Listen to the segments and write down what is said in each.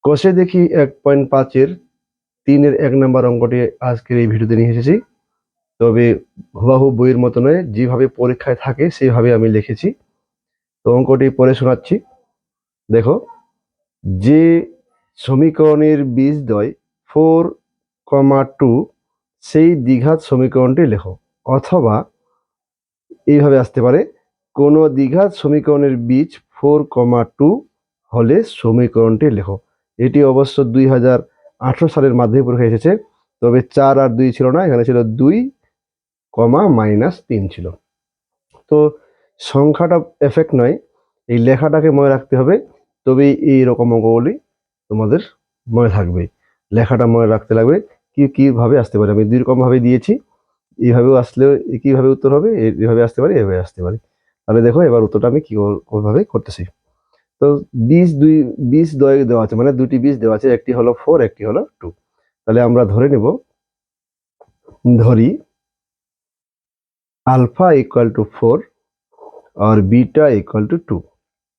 কষে দেখি 1.5-এর 3-এর 1 নম্বর অঙ্কটি আজকের এই ভিডিওতে নিয়ে এসেছি। তবে হুবাহু বইয়ের মতো নয়, যেভাবে পরীক্ষায় থাকে সেভাবে আমি লিখেছি। তো অঙ্কটি পড়ে শোনাচ্ছি। দেখো, যে সমীকরণের বীজদ্বয় 4,2 সেই দ্বিঘাত সমীকরণটি লেখো। অথবা এইভাবে আসতে পারে, কোনো দ্বিঘাত সমীকরণের বীজ 4,2 হলে সমীকরণটি লেখো। এটি অবশ্য 2018 সালের মাধ্যমিক পরীক্ষায় এসেছে। তবে 4 আর 2 ছিল না, এখানে ছিল 2, -3 ছিল। তো সংখ্যাটা এফেক্ট নয়, এই লেখাটাকে মনে রাখতে হবে, তবেই এইরকম অঙ্কগুলি তোমাদের মনে থাকবে। লেখাটা মনে রাখতে লাগবে। কিভাবে আসতে পারে, আমি 2 রকমভাবে দিয়েছি। এইভাবেও আসলেও একইভাবে উত্তর হবে, এইভাবে আসতে পারে, এইভাবে আসতে পারে। তাহলে দেখো এবার উত্তরটা আমি কিভাবে করতেছি। তো বীজ দ্বয় দেওয়া আছে, মানে দুটি বীজ দেওয়া আছে, একটি হলো 4, একটি হলো 2। তাহলে আমরা ধরি আলফা ইকুয়াল টু 4 আর বিটা ইকুয়াল টু 2।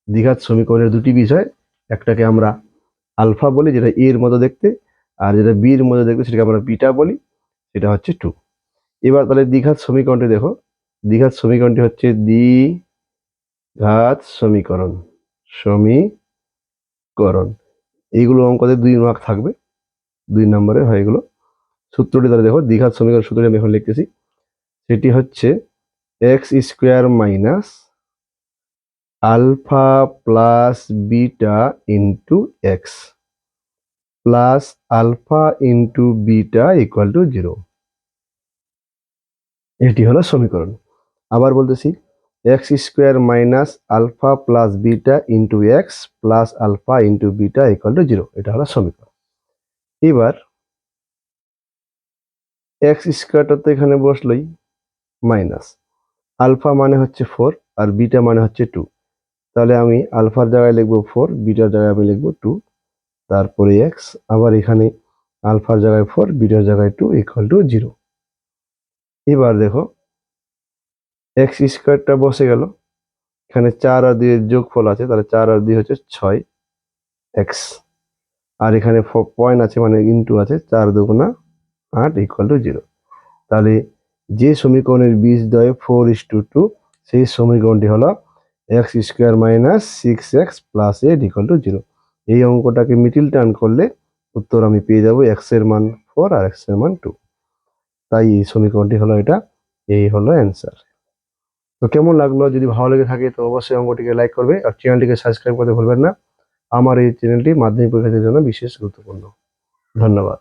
দ্বিঘাত সমীকরণের দুটি বীজ হয়, একটাকে আমরা আলফা বলি যেটা এর মতো দেখতে, আর যেটা বি এর মতো দেখতে সেটাকে আমরা বিটা বলি, সেটা হচ্ছে 2। এবার তাহলে দ্বিঘাত সমীকরণটি দেখো। দ্বিঘাত সমীকরণটি হচ্ছে দ্বিঘাত সমীকরণ। এইগুলো অঙ্কতে 2 মার্ক থাকবে, 2 নম্বরের হয় এগুলো। সূত্রটি তাহলে দেখো, দ্বিঘাত সমীকরণ সূত্রটি আমি এখন লিখতেছি। সেটি হচ্ছে x² minus alpha plus beta into x plus alpha into beta equal to 0। এটি হলো সমীকরণ। আবার বলতেছি, x² minus alpha plus beta into x plus alpha into beta equal to 0। এটা হলো সমীকরণ। এবার x² তো এখানে বসলোই, মাইনাস আলফা মানে হচ্ছে 4 আর বিটা মানে হচ্ছে 2। তাহলে আমি আলফার জায়গায় লিখবো 4, বিটার জায়গায় আমি লিখবো 2, তারপরে এক্স, আবার এখানে আলফার জায়গায় 4, বিটার জায়গায় 2 ইকুয়াল টু 0। এবার দেখো, x² বসে গেল, এখানে 4 আর 2 এর যোগফল আছে, তাহলে 4 আর 2 হচ্ছে 6x, আর এখানে পয়েন্ট আছে মানে ইন্টু আছে, 4 2 8 ইকুয়াল টু 0। তাহলে যে সমীকরণের বীজদ্বয় 4:2, সেই সমীকরণটি হলো x² minus 6x plus 8 equal to 0। এই অঙ্কটাকে মিডিল টার্ন করলে উত্তর আমি পেয়ে যাবো x এর মান 4 আর x এর মান 2। তাই এই সমীকরণটি হলো এটা, এই হলো অ্যান্সার। তো কেমন লাগলো? যদি ভালো লেগে থাকে তো অবশ্যই অঙ্কটিকে লাইক করবে আর চ্যানেলটিকে সাবস্ক্রাইব করতে ভুলবেন না। আমার এই চ্যানেলটি মাধ্যমিক পরীক্ষার্থীদের জন্য বিশেষ গুরুত্বপূর্ণ। ধন্যবাদ।